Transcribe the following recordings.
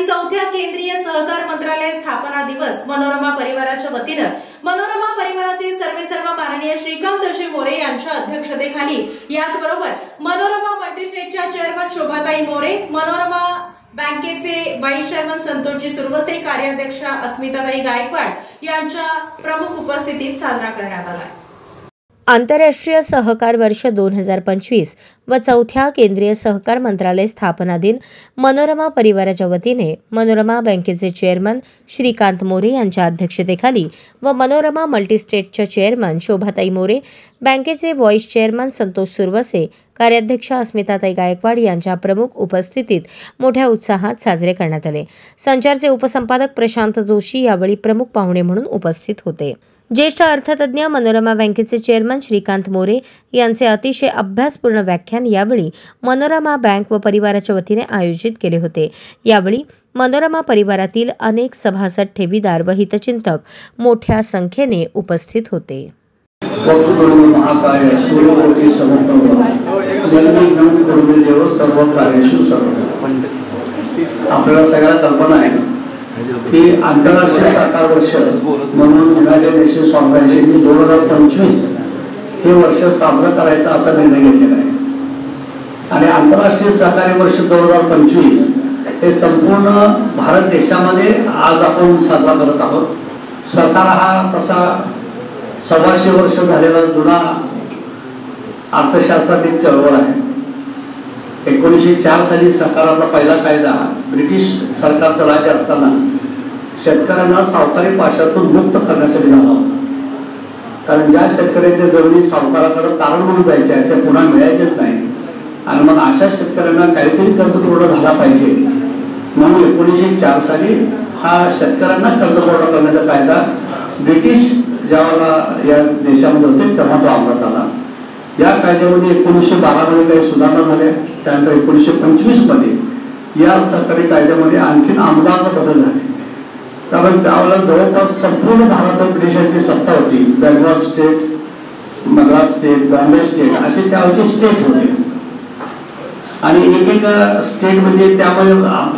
आणि चौथ्या केंद्रीय सहकार मंत्रालय स्थापना दिवस मनोरमा परिवाराच्या वतीनं मनोरमा परिवाराचे सर्व माननीय श्रीकांत मोरे यांच्या अध्यक्षतेखाली, याचबरोबर मनोरमा मल्टीस्टेटच्या चेअरमन शोभाताई मोरे, मनोरमा बँकेचे व्हाईस चेअरमन संतोषजी सुरवसे, कार्याध्यक्ष अस्मिताताई गायकवाड यांच्या प्रमुख उपस्थितीत साजरा करण्यात आला। आंतरराष्ट्रीय सहकार वर्ष 2025 व चौथ्या केंद्रीय सहकार मंत्रालय स्थापना दिन मनोरमा परिवाराच्या वतीने मनोरमा बँकेचे चेअरमन श्रीकांत मोरे यांच्या अध्यक्षतेखाली व मनोरमा मल्टीस्टेटच्या चेअरमन शोभाताई मोरे, बँकेचे व्हाईस चेअरमन संतोष सुरवसे, कार्याध्यक्ष अस्मिताताई गायकवाड यांच्या प्रमुख उपस्थितीत मोठ्या उत्साहात साजरे करण्यात आले। संचारचे उपसंपादक प्रशांत जोशी यावेळी प्रमुख पाहुणे म्हणून उपस्थित होते। ज्येष्ठ अर्थतज्ञ मनोरमा बँकेचे चेअरमन श्रीकांत मोरे यांचे अतिशय अभ्यासपूर्ण व्याख्यान यावेळी मनोरमा बँक व परिवाराच्या वतीने आयोजित केले होते। यावेळी मनोरमा परिवारातील अनेक सभासद, ठेवीदार व हितचिंतक मोठ्या संख्येने उपस्थित होते। आपल्याला सगळ्या कल्पना आहे की आंतरराष्ट्रीय सहकार वर्ष म्हणून युनायटेड नेशन्स ऑर्गनायझेशनने 2025 हे वर्ष साजरं करायचा असा निर्णय घेतलेला आहे। आणि आंतरराष्ट्रीय सहकारी वर्ष 2025 हे संपूर्ण भारत देशामध्ये आज आपण साजरा करत आहोत। सरकार हा तसा 125 वर्ष झालेला जुना अर्थशास्त्रातील चळवळ आहे। 1904 साली सरकाराचा पहिला कायदा ब्रिटिश सरकारचं राज्य असताना शेतकऱ्यांना सावकारी पाशातून मुक्त करण्यासाठी झाला होता। कारण ज्या शेतकऱ्यांच्या जमिनी सावकाराकडे तारण म्हणून जायच्या आहेत त्या पुन्हा मिळायचेच नाही आणि मग अशा शेतकऱ्यांना काहीतरी कर्ज पुरवठा झाला पाहिजे म्हणून 1904 साली हा शेतकऱ्यांना कर्ज पुरवठा करण्याचा कायदा ब्रिटिश ज्यावेळेला या देशामध्ये होते तेव्हा तो अंमलात आला। या कायद्यामध्ये 1912 मध्ये काही सुधारणा झाल्या, त्यानंतर 1925 मध्ये या सरकारी कायद्यामध्ये आणखीन आमूलाग्र बदल झाले। कारण त्यावेळेला जवळपास संपूर्ण भारतात ब्रिटिशांची सत्ता होती। Bengal state, Madras state, Bombay state असे त्यावेळचे स्टेट होते आणि एक स्टेट म्हणजे त्यामध्ये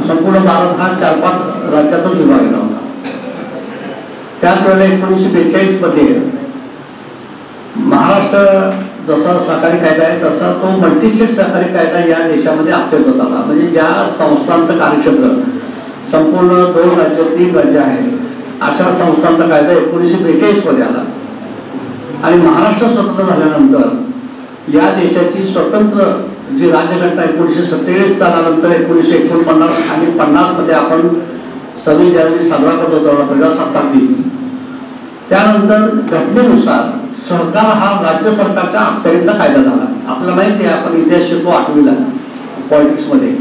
संपूर्ण भारत हा 4-5 राज्यातच विभागला होता। त्याच वेळेला 1942 मध्ये महाराष्ट्र जसा सहकारी कायदा आहे तसा तो मल्टीस्टेट सहकारी कायदा या देशामध्ये अस्तित्वात आला। म्हणजे ज्या संस्थांचं कार्यक्षेत्र संपूर्ण 2 राज्यातील राज्य आहे अशा संस्थांचा कायदा 1942 मध्ये आला आणि महाराष्ट्र स्वतंत्र झाल्यानंतर या देशाची स्वतंत्र जी राज्यघटना 1947 सालानंतर 1949 आणि 50 मध्ये आपण 26 जानेवारी साजरा करत होतो प्रजासत्ताक दिन, त्यानंतर घटनेनुसार सहकार हा राज्य सरकारच्या अखत्यारीतला कायदा झाला। आपल्याला माहिती आहे, आपण इतिहास शिकलो 8वीला पॉलिटिक्स मध्ये,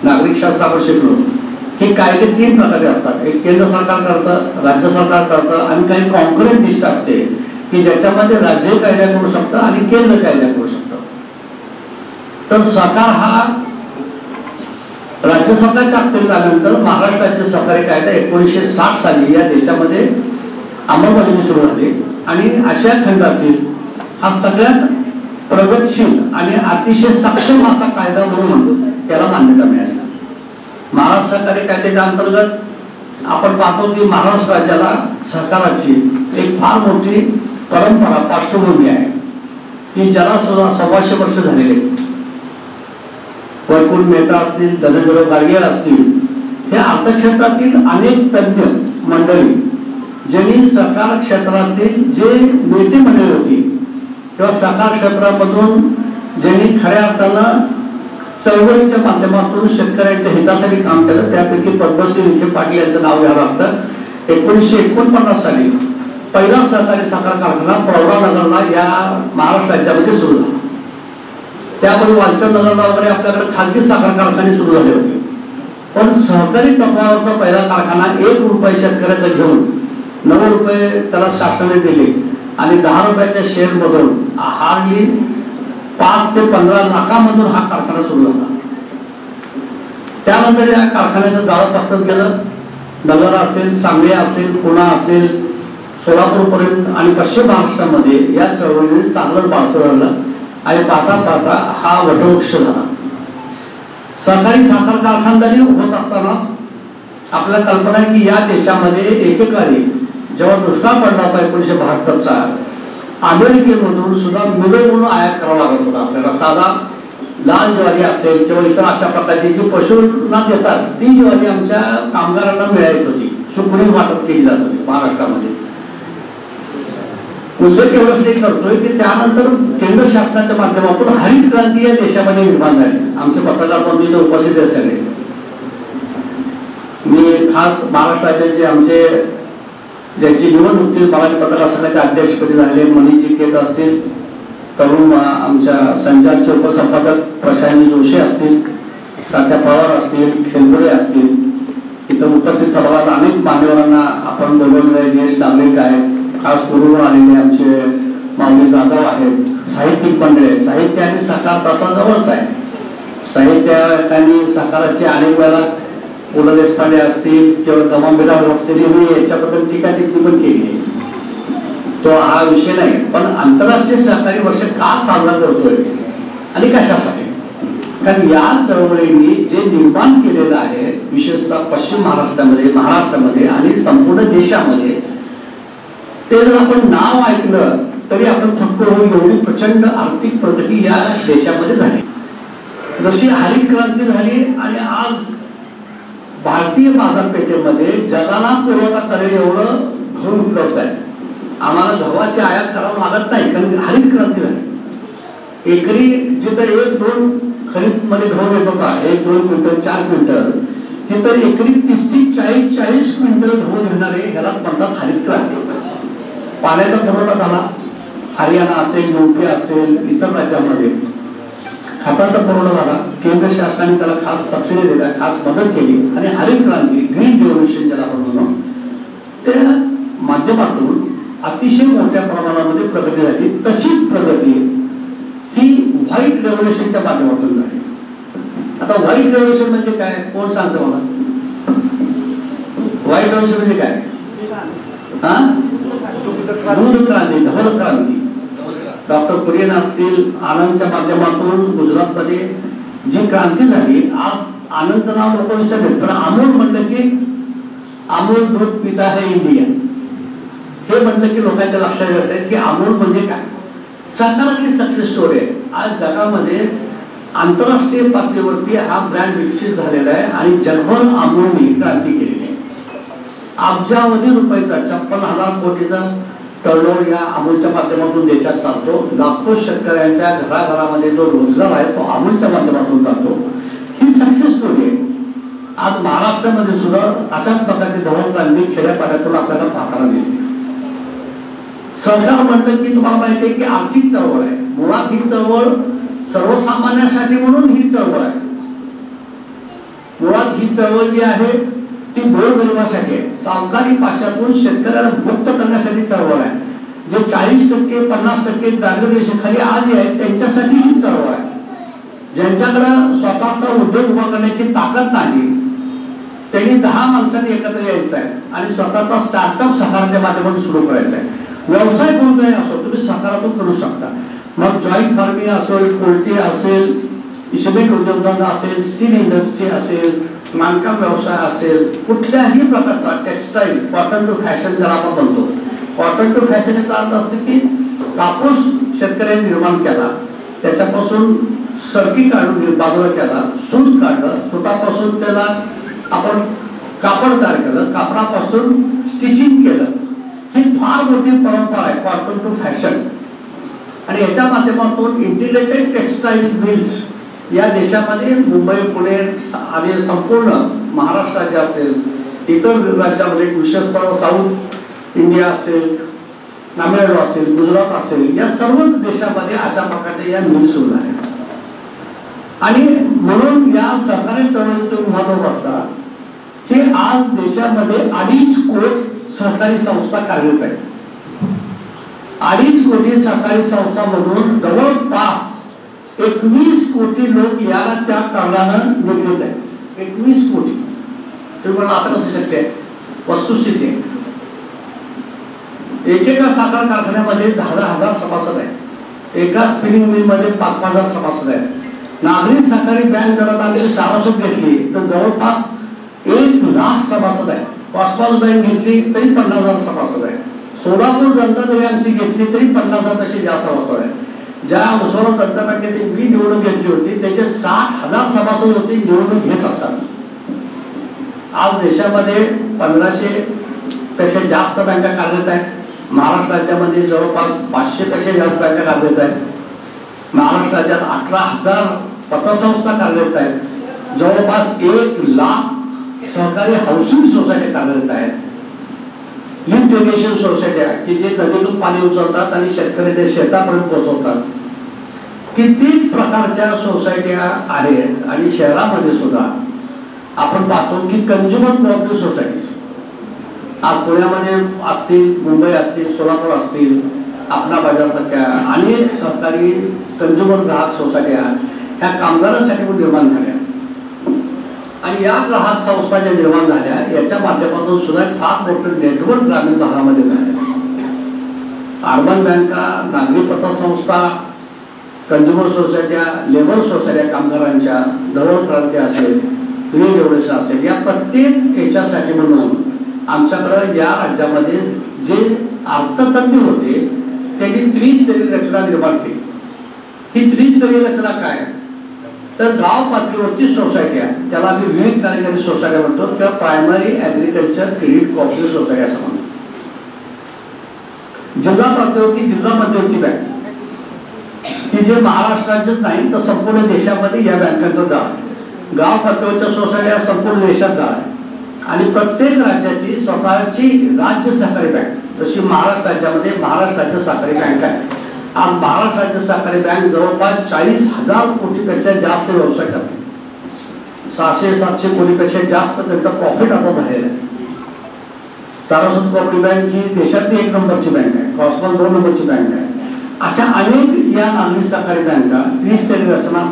नागरिक शास्त्र आपण शिकलो की कायदे 3 प्रकारचे असतात। एक केंद्र सरकार करतं, राज्य सरकार करतं आणि काही कॉन्करंट लिस्ट असते की ज्याच्यामध्ये राज्य कायदा करू शकतं आणि केंद्र कायदा करू शकतं। तर सहकार हा राज्य सरकारच्या अखत्यारीत आल्यानंतर महाराष्ट्र राज्य सहकारी कायदा 1960 साली या देशामध्ये अंमलबजावणी सुरू झाली आणि आशिया खंडातील हा सगळ्यात प्रगतशील आणि अतिशय सक्षम असा कायदा म्हणून त्याला मान्यता मिळाली। महाराष्ट्र सहकारी कायद्याच्या अंतर्गत आपण पाहतो की महाराष्ट्र राज्याला सहकाराची एक फार मोठी परंपरा, पार्श्वभूमी आहे की ज्याला सुद्धा 125 वर्ष झालेले। वैकुंठ मेहता असतील, धनंजय गाडगे असतील, हे अर्थक्षेत्रातील अनेक तज्ञ मंडळी ज्यांनी सहकार क्षेत्रातील जे नेते मंडळी होती किंवा सहकार क्षेत्रामधून ज्यांनी खऱ्या अर्थानं चळवळीच्या माध्यमातून शेतकऱ्यांच्या हितासाठी काम केलं, त्यापैकी पद्मश्री विखे पाटील यांचं नाव घ्यावं लागतं। 1949 साली पहिला सहकारी साखर कारखाना प्रौढानगरला या महाराष्ट्र राज्यामध्ये सुरू झाला। त्यामध्ये वालचंदनगरला वगैरे आपल्याकडे खाजगी साखर कारखाने सुरू झाले होते, पण सहकारी तत्वावरचा पहिला कारखाना 1 रुपये शेतकऱ्याचा घेऊन 9 रुपये त्याला शासनाने दिले आणि 10 रुपयाच्या शेअर मधून हार्डली 5 ते 15 लाखांमधून हा कारखाना सुरू झाला। त्यानंतर या कारखान्याचं जाळं पसंत केलं। नगर असेल, सांगली असेल, पुणा असेल, सोलापूर पर्यंत आणि पश्चिम महाराष्ट्रामध्ये या चळवळीने चांगलं बाळसं झालं आणि पाहता पाहता हा वटवृक्ष झाला। सहकारी साखर कारखानदारी होत असतानाच आपल्याला कल्पना आहे की या देशामध्ये एकेकाळी जेव्हा दुष्काळ पडला होता 1972चा, अमेरिकेमधून सुद्धा मिलो म्हणून आयात करावा लागत होता आपल्याला. साधा लाल ज्वारी असेल किंवा इतर अशा प्रकारची जी पशूंना देतात ती ज्वारी आमच्या कामगारांना मिळत होती, सुकडी वाटप केली जात होती महाराष्ट्रामध्ये. उल्लेख एवढंच नाही करतोय की त्यानंतर केंद्र शासनाच्या माध्यमातून हरित क्रांती या देशामध्ये निर्माण झाली. आमचे पत्रकार बंधू उपस्थित आहेत सगळे. मी खास महाराष्ट्र राज्याचे आमचे ज्यांची निवड नुकतीच मराठी पत्रकार संघाचे अध्यक्षपदी झालेले मनीजी केत असतील, तरुण आमच्या संचारचे उपसंपादक प्रशांत जोशी असतील, तात्या पवार असतील, खेलपुडे असतील, इतर उपस्थित सभागृहात अनेक मान्यवरांना आपण बोलवलेले ज्येष्ठ नागरिक आहेत, खास करून आलेले आमचे माऊली जाधव आहेत, साहित्यिक मंडळी आहेत. साहित्य आणि साकार तसा जवळच आहे. साहित्याने साकाराचे अनेक वेळा पु ल देशपांडे असतील किंवा गमाम बिराज असतील, मी याच्याबद्दल टीका टिप्पणी पण केली आहे. तो हा विषय नाही, पण आंतरराष्ट्रीय सहकारी वर्ष का साजरा करतोय आणि कशासाठी? कारण या चळवळींनी जे निर्माण केलेलं आहे विशेषतः पश्चिम महाराष्ट्रामध्ये आणि संपूर्ण देशामध्ये, ते जर आपण नाव ऐकलं तरी आपण थक्क होऊ, एवढी प्रचंड आर्थिक प्रगती या देशामध्ये झाली. जशी हरित क्रांती झाली आणि आज भारतीय बाजारपेठेमध्ये जगाला पुरवठा करेल एवढं गहू उपलब्ध आहे. आम्हाला गव्हाची आयात करावं लागत नाही, कारण हरित क्रांती झाली. एकरी जिथं 1-2 खरीप मध्ये गहू येत होता, 1-2 क्विंटल 4 क्विंटल, तिथं एकरी 30-40 क्विंटल गहू घेणारे ह्यालाच म्हणतात हरित क्रांती. पाण्याचा पुरवठा झाला, हरियाणा असेल, यूपी असेल, इतर राज्यांमध्ये खतांचा पुरवठा झाला. केंद्र शासनाने त्याला खास सबसिडी दिल्या, खास मदत केली आणि हरित क्रांती, ग्रीन रेव्होल्यूशन ज्याला आपण म्हणतो, त्या माध्यमातून अतिशय मोठ्या प्रमाणामध्ये प्रगती झाली. तशीच प्रगती ही व्हाईट रेव्होल्यूशनच्या माध्यमातून झाली. आता व्हाईट रेव्होल्यूशन म्हणजे काय, कोण सांगतं मला? व्हाईट रेव्होल्यूशन म्हणजे काय? दूध क्रांती, धवल क्रांती. डॉक्टर कुरियन असतील, आनंदच्या माध्यमातून गुजरातमध्ये जी क्रांती झाली. आज आनंदचं नाव लोक विसरले, पण अमूल म्हणलं की अमूल दूध पिता है इंडिया, हे म्हटलं की लोकांच्या लक्षात येतं की अमूल म्हणजे काय. सहकारातली सक्सेस स्टोरी आहे. आज जगामध्ये आंतरराष्ट्रीय पातळीवरती हा ब्रँड विकसित झालेला आहे आणि जगभर अमूलने क्रांती केलेली आहे. अब्जावधी रुपयाचा 56,000 कोटीचा टर्नओव्हर या अमूलच्या माध्यमातून देशात चालतो. लाखो शेतकऱ्यांच्या घराघरामध्ये जो रोजगार आहे तो अमूलच्या माध्यमातून जातो. ही सक्सेस स्टोरी आहे. आज महाराष्ट्रामध्ये सुद्धा अशाच प्रकारची धवल क्रांती खेड्यापाड्यातून आपल्याला पाहताना दिसते. सरकार म्हटलं की तुम्हाला माहिती आहे की आर्थिक चळवळ आहे. मुळात ही चळवळ सर्वसामान्यांसाठी म्हणून ही चळवळ आहे. मुळात ही चळवळ जी आहे ती गोरगरिबासाठी आहे. सावकारी पाशातून शेतकऱ्याला मुक्त करण्यासाठी चळवळ आहे. जे 40%, 50% दारिद्र्यरेषेखाली आज आहेत त्यांच्यासाठी ही चळवळ आहे. ज्यांच्याकडे स्वतःचा उद्योग उभा करण्याची ताकद नाही त्यांनी 10 माणसांनी एकत्र यायचं आहे आणि स्वतःचा स्टार्टअप सहकाराच्या माध्यमातून सुरू करायचा आहे. व्यवसाय कोणताही असो तुम्ही सहकारातून करू शकता. मग जॉईंट फार्मिंग असेल, पोल्ट्री असेल, सिमेंट उद्योगधंदा असेल, स्टील इंडस्ट्री असेल, बांधकाम व्यवसाय असेल, कुठल्याही प्रकारचा टेक्सटाईल, कॉटन टू फॅशन ज्याला आपण म्हणतो. कॉटन टू फॅशन याचा अर्थ असतो की कापूस शेतकऱ्यांनी निर्माण केला, त्याच्यापासून सरकी काढून बाजूला केला, सूत काढलं, सुतापासून त्याला आपण कापड तयार केलं, कापडापासून स्टिचिंग केलं. ही फार मोठी परंपरा आहे कॉटन टू फॅशन. आणि याच्या माध्यमातून इंटिग्रेटेड टेक्सटाईल मिल्स या देशामध्ये मुंबई, पुणे आणि संपूर्ण महाराष्ट्र राज्य असेल, इतर राज्यामध्ये विशेषतः साऊथ इंडिया असेल, तामिळनाडू असेल, गुजरात असेल, या सर्वच देशामध्ये अशा प्रकारच्या या मिल सुरू झाल्या. आणि म्हणून या सरकारी चळवळीतून महत्व बघता की आज देशामध्ये 2.5 कोटी सहकारी संस्था कार्यरत आहेत. 2.5 कोटी सहकारी संस्थांमधून जवळपास 21 कोटी लोक याला त्या कारणानं निगडीत आहेत. 21 कोटी. तुम्ही म्हणा असं कसं शक्य आहे? वस्तुस्थिती आहे. एकेका साखर कारखान्यामध्ये 10,000 सभासद आहेत. एका स्पिनिंग मिल मध्ये 5,000 सभासद आहेत. नागरी सहकारी बँक जर आम्ही सभासद घेतली तर जवळपास 1,00,000 सभासद आहे. कॉस्मॉस बँक घेतली तरी 50,000 सभासद आहे. सोलापूर जनता जरी आमची घेतली तरी 50,000 पेक्षा जास्त सभासद आहे. ज्या उस्मानाबाद जनता बँकेची मी निवडणूक घेतली होती त्याचे 60,000 सभासद होते निवडणूक घेत असताना. आज देशामध्ये 1500 पेक्षा जास्त बँका कार्यरत आहेत. महाराष्ट्र राज्यामध्ये जवळपास 500 पेक्षा जास्त बँका कार्यरत आहेत. महाराष्ट्र राज्यात 18,000 पतसंस्था कार्यरत आहेत. जवळपास 1,00,000 सहकारी हाऊसिंग सोसायटी कार्यरत आहेत. लिफ्ट इरिगेशन सोसायट्या की जे नदीतून पाणी उचलतात आणि शेतकऱ्याच्या शेतापर्यंत पोहोचवतात. किती प्रकारच्या सोसायट्या आहेत. आणि शहरामध्ये सुद्धा आपण पाहतो की कंझ्युमर कोऑपरेटिव्ह सोसायटीज आज पुण्यामध्ये असतील, मुंबई असतील, सोलापूर असतील, आपणा बाजार सारख्या अनेक सहकारी कंझ्युमर ग्राहक सोसायट्या ह्या कामगारांसाठी निर्माण झाल्या. आणि या ग्राहक संस्था ज्या निर्माण झाल्या याच्या माध्यमातून सुद्धा फार मोठं नेटवर्क ग्रामीण भागामध्ये झालं. अर्बन बँका, नागरी पतसंस्था, कंझ्युमर सोसायट्या, लेबर सोसायट्या कामगारांच्या, धवल क्रांती असेल, रिडेव्हलेशन असेल, या प्रत्येक याच्यासाठी म्हणून आमच्याकडे या राज्यामध्ये जे अर्थतज्ञ होते त्यांनी त्रिस्तरीय रचना निर्माण केली. ही त्रिस्तरीय रचना काय तर गाव पातळीवरती सोसायट्या, त्याला आम्ही विविध कार्यकारी सोसायट्या म्हणतो किंवा primary agriculture credit cooperative society असं म्हणतो. जिल्हा पातळीवरती जिल्हा मध्यवर्ती बँक की जे महाराष्ट्राचेच नाही तर संपूर्ण देशामध्ये या बँकांचं जाळ आहे. गाव पातळीवरच्या सोसायट्या संपूर्ण देशात जाळ आहे. आणि प्रत्येक राज्याची स्वतःची राज्य सहकारी बँक, जशी महाराष्ट्र राज्यामध्ये महाराष्ट्र राज्य सहकारी बँक आहे. आज महाराष्ट्र राज्य सहकारी बँक जवळपास 40,000 कोटीपेक्षा जास्त व्यवसाय करते. 600-700 कोटीपेक्षा जास्त त्यांचा प्रॉफिट आता झालेला आहे. सारस्वत कोऑपरेटिव्ह बँक ही देशातली 1 नंबरची बँक आहे. कॉस्मॉस 2 नंबरची बँक आहे. अशा अनेक या नागरी सहकारी बँका त्रिस्तरीय रचना,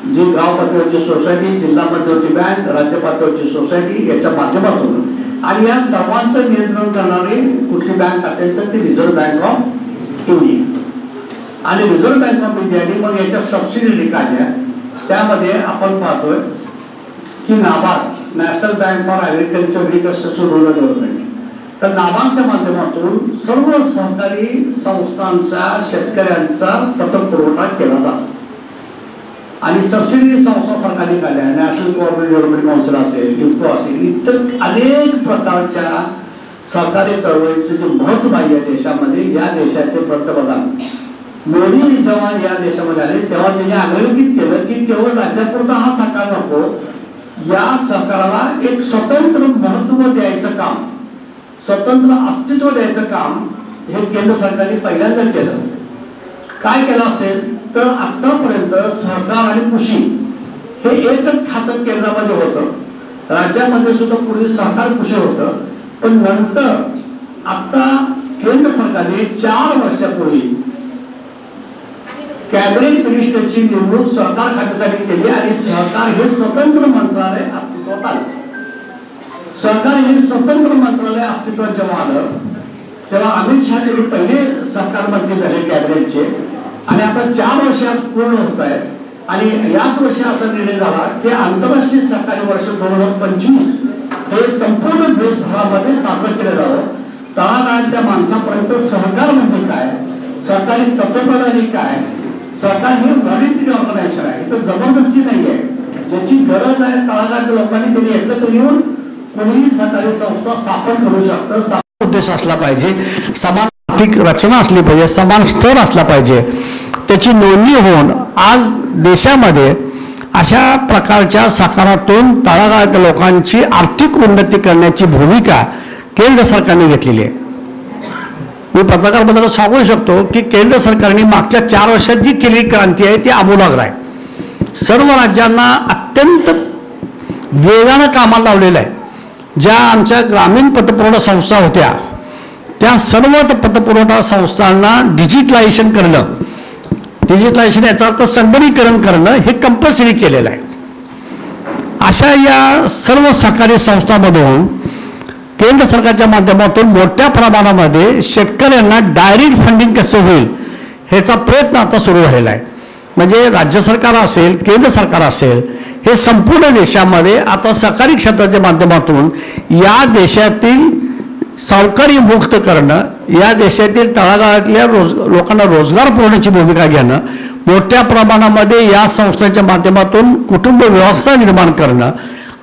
जी गाव पातळीवरची सोसायटी, जिल्हा मध्यवर्ती बँक, राज्य पातळीवरची सोसायटी याच्या माध्यमातून आणि या सर्वांचं नियंत्रण करणारी कुठली बँक असेल तर ती रिझर्व्ह बँक ऑफ इंडिया. आणि रिझर्व्ह बँक ऑफ इंडियाने मग याच्या सबसिडी काढल्या. त्यामध्ये आपण पाहतोय की NABARD, national bank for agriculture reconstruction rural development, तर नाबार्डच्या माध्यमातून सर्व सहकारी संस्थांचा शेतकऱ्यांचा पतपुरवठा केला जातो. आणि सबसिडी संस्था सरकारने काढल्या, नॅशनल कोऑपरेटिव्ह डेव्हलपमेंट काउन्सिल असेल, इफ्को असेल, इतर अनेक प्रकारच्या सहकारी चळवळीचे जे महत्व आहे या देशामध्ये. या देशाचे पंतप्रधान मोदी जेव्हा या देशामध्ये आले तेव्हा त्यांनी आग्रहित केलं की केवळ राज्यापुरता हा सहकार नको, या सहकाराला एक स्वतंत्र महत्व द्यायचं काम, स्वतंत्र अस्तित्व द्यायचं काम हे केंद्र सरकारने पहिल्यांदा केलं. काय केलं असेल तर आतापर्यंत सहकार आणि कृषी हे एकच खातं केंद्रामध्ये होतं. राज्यामध्ये सुद्धा पूर्वी सहकार कृषी होतं. पण नंतर आता केंद्र सरकारने 4 वर्षापूर्वी कॅबिनेट मिनिस्टरची नेमणूक सहकार खात्यासाठी केली आणि सहकार हे स्वतंत्र मंत्रालय अस्तित्वात आले. सहकार हे स्वतंत्र मंत्रालय अस्तित्वात जेव्हा आलं तेव्हा अमित शहा यांनी पहिले सहकार मंत्री झाले कॅबिनेटचे. आणि आता 4 वर्ष पूर्ण होत आहेत. आणि याच वर्षी असा निर्णय झाला की आंतरराष्ट्रीय सहकारी वर्ष 2025 हे संपूर्ण देशभरामध्ये साजरं केलं जावं. तळागाळातल्या माणसापर्यंत सहकार म्हणजे काय, सहकारी तत्वप्रणाली काय, सहकार हे व्हॉलंटरी ऑर्गनायझेशन आहे, तर जबरदस्ती नाही आहे. ज्याची गरज आहे तळागाळातल्या लोकांनी त्यांनी एकत्र येऊन कोणीही सहकारी संस्था स्थापन करू शकतं. समान उद्देश असला पाहिजे, समान आर्थिक रचना असली पाहिजे, समान स्तर असला पाहिजे, त्याची नोंदणी होऊन आज देशामध्ये अशा प्रकारच्या सहकारातून तळागाळातल्या लोकांची आर्थिक उन्नती करण्याची भूमिका केंद्र सरकारने घेतलेली आहे. मी पत्रकार बंधूंना सांगू शकतो की केंद्र सरकारने मागच्या 4 वर्षात जी केलेली क्रांती आहे ती आमूलाग्र आहे. सर्व राज्यांना अत्यंत वेगानं कामाला लावलेलं आहे. ज्या आमच्या ग्रामीण पतपुरवठा संस्था होत्या त्या सर्व पतपुरवठा संस्थांना डिजिटलायझेशन करणं, डिजिटलायझेशन याचा अर्थ संगणकीकरण करणं हे कंपल्सरी केलेलं आहे. अशा या सर्व सहकारी संस्थांमधून केंद्र सरकारच्या माध्यमातून मोठ्या प्रमाणामध्ये शेतकऱ्यांना डायरेक्ट फंडिंग कसं होईल ह्याचा प्रयत्न आता सुरू झालेला आहे. म्हणजे राज्य सरकार असेल, केंद्र सरकार असेल, हे संपूर्ण देशामध्ये आता सहकारी क्षेत्राच्या माध्यमातून या देशातील सावकारी मुक्त करणं, या देशातील तळागाळातल्या लोकांना रोजगार पुरवण्याची भूमिका घेणं, मोठ्या प्रमाणामध्ये या संस्थांच्या माध्यमातून कुटुंब व्यवस्था निर्माण करणं,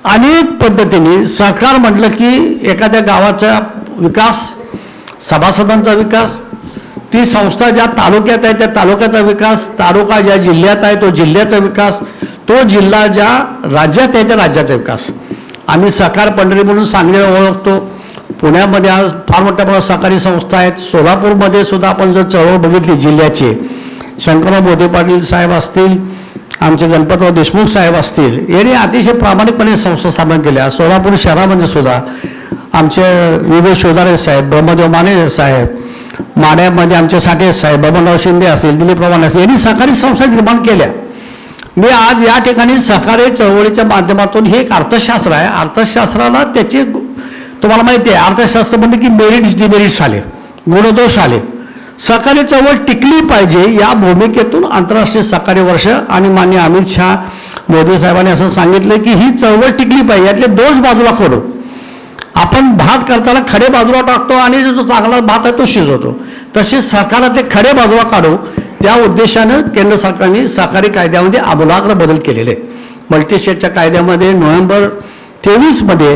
अनेक पद्धतीने सहकार म्हटलं की एखाद्या गावाचा विकास, सभासदांचा विकास, ती संस्था ज्या तालुक्यात आहे त्या तालुक्याचा विकास, तालुका ज्या जिल्ह्यात आहे तो जिल्ह्याचा विकास, तो जिल्हा ज्या राज्यात आहे त्या राज्याचा विकास. आम्ही सहकार पंढरी म्हणून सांगलीला ओळखतो. पुण्यामध्ये आज फार मोठ्या प्रमाणात सहकारी संस्था आहेत. सोलापूरमध्ये सुद्धा आपण जर चळवळ बघितली जिल्ह्याची, शंकरराव मोदी पाटील साहेब असतील, आमचे गणपतराव देशमुख साहेब असतील, यांनी अतिशय प्रामाणिकपणे संस्था स्थापन केल्या. सोलापूर शहरामध्ये सुद्धा आमचे विवेक शोधारे साहेब, ब्रह्मदेव माने साहेब, माड्यामध्ये आमचे साठे साहेब, बबनराव शिंदे असेल, दिलीप रावण असेल, यांनी सहकारी संस्था निर्माण केल्या. मी आज या ठिकाणी सहकारी चळवळीच्या माध्यमातून हे एक अर्थशास्त्र आहे. अर्थशास्त्राला त्याचे तुम्हाला माहिती आहे, अर्थशास्त्र म्हणजे की मेरिट्स डिमेरिट्स आले, गुणदोष आले. सहकारी चळवळ टिकली पाहिजे या भूमिकेतून आंतरराष्ट्रीय सहकारी वर्ष आणि माननीय अमित शहा मोदी साहेबांनी असं सांगितलं की ही चळवळ टिकली पाहिजे. यातले दोष बाजूला करू. आपण भात करताना खडे बाजूला टाकतो आणि जो चांगला भात आहे तो शिजवतो. तसे सहकारातले खडे बाजूला काढू त्या उद्देशानं केंद्र सरकारने सहकारी कायद्यामध्ये आमूलाग्र बदल केलेले. मल्टीस्टेटच्या कायद्यामध्ये नोव्हेंबर 23 मध्ये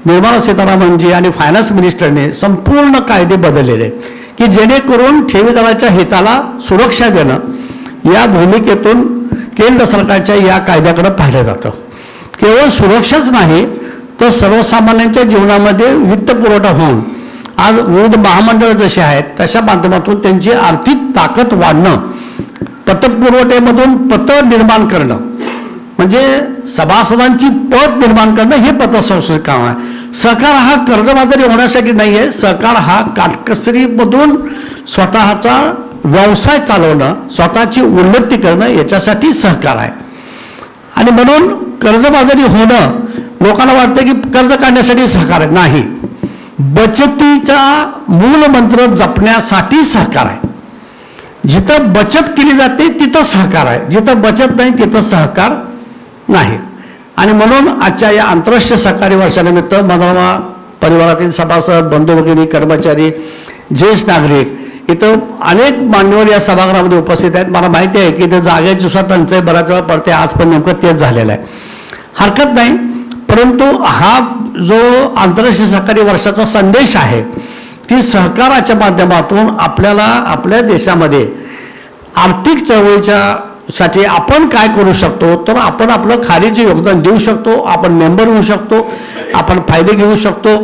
निर्मला सीतारामनजी आणि फायनान्स मिनिस्टरने संपूर्ण कायदे बदललेले की जेणेकरून ठेवीदाराच्या हिताला सुरक्षा देणं या भूमिकेतून केंद्र सरकारच्या या कायद्याकडे पाहिलं जातं. केवळ सुरक्षाच नाही तर सर्वसामान्यांच्या जीवनामध्ये वित्त पुरवठा होऊन आज विविध महामंडळं जशी आहेत तशा माध्यमातून त्यांची आर्थिक ताकद वाढणं, पतपुरवठ्यामधून पत निर्माण करणं, म्हणजे सभासदांची पत निर्माण करणं हे पतसंस्थेचं काम आहे. सहकार हा कर्जबाजारी होण्यासाठी नाही आहे. सहकार हा काटकसरीमधून स्वतःचा व्यवसाय चालवणं, स्वतःची उन्नती करणं याच्यासाठी सहकार आहे. आणि म्हणून कर्जबाजारी होणं लोकांना वाटतं की कर्ज काढण्यासाठी सहकार आहे. नाही, बचतीचा मूल मंत्र जपण्यासाठी सहकार आहे. जिथं बचत केली जाते तिथं सहकार आहे, जिथं बचत नाही तिथं सहकार नाही. आणि म्हणून आजच्या या आंतरराष्ट्रीय सहकारी वर्षानिमित्त मनोरमा परिवारातील सभासद, बंधू भगिनी, कर्मचारी, ज्येष्ठ नागरिक इथं अनेक मान्यवर या सभागृहामध्ये उपस्थित आहेत. मला माहिती आहे की इथं जागेची सुद्धा टंचाई बऱ्याच वेळा पडते. आज पण नेमकं तेच झालेलं आहे. हरकत नाही, परंतु हा जो आंतरराष्ट्रीय सहकारी वर्षाचा संदेश आहे ती सहकाराच्या माध्यमातून आपल्याला आपल्या देशामध्ये आर्थिक चळवळीच्या साठी आपण काय करू शकतो, तर आपण आपलं खारीचं योगदान देऊ शकतो, आपण मेंबर होऊ शकतो, आपण फायदे घेऊ शकतो,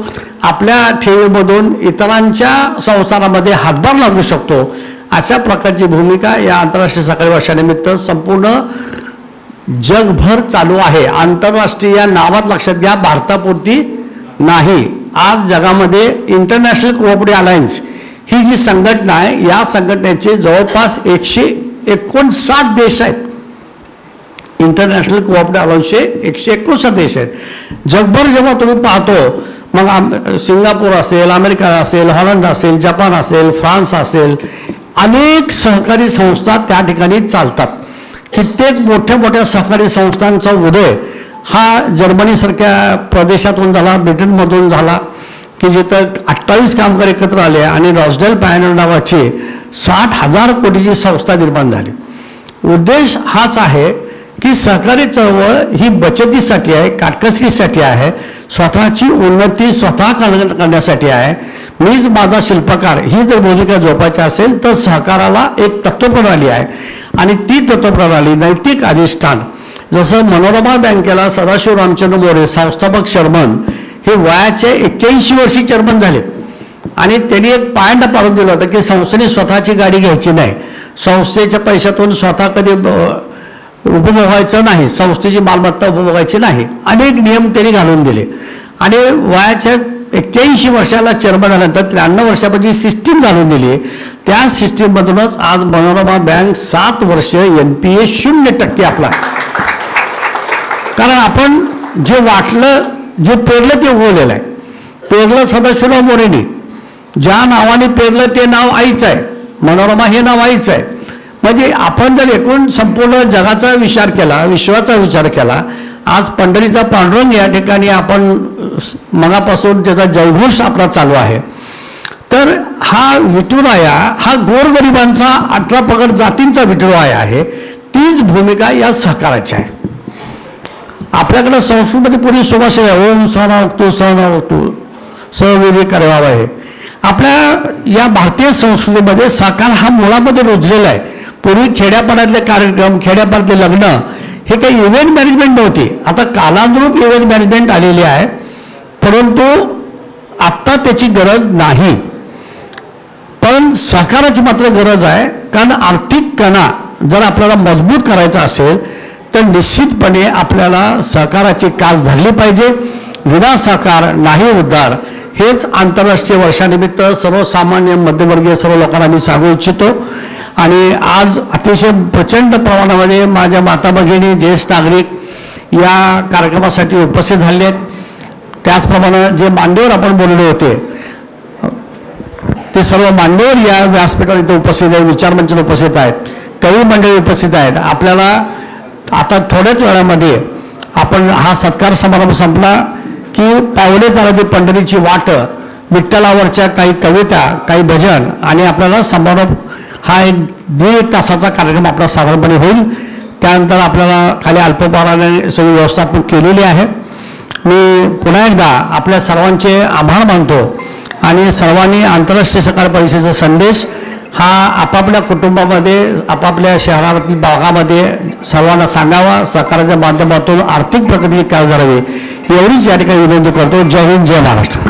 आपल्या ठेवीमधून इतरांच्या संसारामध्ये हातभार लागू शकतो. अशा प्रकारची भूमिका या आंतरराष्ट्रीय सहकारी वर्षानिमित्त संपूर्ण जगभर चालू आहे. आंतरराष्ट्रीय नावात लक्षात घ्या, भारतापुरती नाही. आज जगामध्ये इंटरनॅशनल कोऑपरेटिव्ह अलायन्स ही जी संघटना आहे, या संघटनेचे जवळपास 159 देश आहेत. इंटरनॅशनल कोऑपरेटिव्ह अलायन्सचे 159 देश आहेत. जगभर जेव्हा तुम्ही पाहतो मग सिंगापूर असेल, अमेरिका असेल, हॉलंड असेल, जपान असेल, फ्रान्स असेल, अनेक सहकारी संस्था त्या ठिकाणी चालतात. कित्येक मोठ्या मोठ्या सहकारी संस्थांचा उदय हा जर्मनीसारख्या प्रदेशातून झाला, ब्रिटनमधून झाला की जिथं 28 कामगार एकत्र आले आणि रॉसडेल पॅनल नावाची 60,000 कोटीची संस्था निर्माण झाली. उद्देश हाच आहे की सहकारी चळवळ ही बचतीसाठी आहे, काटकसरीसाठी आहे, स्वतःची उन्नती स्वतः करण्यासाठी आहे. मीच माझा शिल्पकार ही जर भूमिका जोपायची असेल तर सहकाराला एक तत्वप्रणाली आहे आणि ती तत्वप्रणाली नैतिक अधिष्ठान. जसं मनोरमा बँकेला सदाशिव रामचंद्र मोरे संस्थापक चेअरमन हे वयाचे 81 वर्षी चेअरमन झाले आणि त्यांनी एक पॉइंट पाडून दिला होता की संस्थेने स्वतःची गाडी घ्यायची नाही, संस्थेच्या पैशातून स्वतः कधी उपभोगायचं नाही, संस्थेची मालमत्ता उपभोगायची नाही. अनेक नियम त्यांनी घालून दिले आणि वयाच्या 81 वर्षाला चेअरमन झाल्यानंतर 93 वर्षापासून सिस्टीम घालून दिली. त्या सिस्टीममधूनच आज मनोरमा बँक 7 वर्ष NPA 0% आपला. कारण आपण जे वाटलं, जे पेरलं ते उगवलेलं आहे. पेरलं सदाशिवराव मोरेंनी, ज्या नावाने पेरलं ते नाव आईचं आहे. मनोरमा हे नाव आईचं आहे. म्हणजे आपण जर एकूण संपूर्ण जगाचा विचार केला, विश्वाचा विचार केला आज पंढरीचा पांडुरंग या ठिकाणी आपण मनापासून त्याचा जयघोष आपला चालू आहे. तर हा विठुराया हा गोरगरिबांचा 18 पगड जातींचा विठुराया आहे. तीच भूमिका या सहकाराची आहे. आपल्याकडे संस्कृतमध्ये पूर्वी सुभाषित आहे, ओम सहनावतु सहनावतु सहविधी करवावा आहे. आपल्या या भारतीय संस्कृतीमध्ये सहकार हा मुळामध्ये रुजलेला आहे. पूर्वी खेड्यापाड्यातले कार्यक्रम, खेड्यापाड्यातले लग्न हे काही इव्हेंट मॅनेजमेंट नव्हती. आता कालानुरूप इव्हेंट मॅनेजमेंट आलेली आहे, परंतु आत्ता त्याची गरज नाही. पण सहकाराची मात्र गरज आहे. कारण आर्थिक कणा जर आपल्याला मजबूत करायचा असेल तर निश्चितपणे आपल्याला सहकाराची कास धरली पाहिजे. विना सहकार नाही उद्धार, हेच आंतरराष्ट्रीय वर्षानिमित्त सर्वसामान्य मध्यमवर्गीय सर्व लोकांना मी सांगू इच्छितो. आणि आज अतिशय प्रचंड प्रमाणामध्ये माझ्या माता भगिनी, ज्येष्ठ नागरिक या कार्यक्रमासाठी उपस्थित झाले आहेत. त्याचप्रमाणे जे मान्यवर आपण बोलले होते ते सर्व मान्यवर या व्यासपीठावर इथे उपस्थित आहेत, विचारमंचाला उपस्थित आहेत, कवी मंडळी उपस्थित आहेत. आपल्याला आता थोड्याच वेळामध्ये आपण हा सत्कार समारंभ संपला की पावले चालती पंढरीची वाट, विठ्ठलावरच्या काही कविता, काही भजन आणि आपल्याला समारोप हा एक 1.5 तासाचा कार्यक्रम आपला साधारणपणे होईल. त्यानंतर आपल्याला खाली अल्पपहाराने सगळी व्यवस्था आपण केलेली आहे. मी पुन्हा एकदा आपल्या सर्वांचे आभार मानतो आणि सर्वांनी आंतरराष्ट्रीय सहकार परिषदेचा संदेश हा आपापल्या कुटुंबामध्ये, आपापल्या शहरातील भागामध्ये सर्वांना सांगावा. सहकाराच्या माध्यमातून आर्थिक प्रगती काय झाली एवढीच या ठिकाणी विनंती करतो. जय हिंद, जय महाराष्ट्र.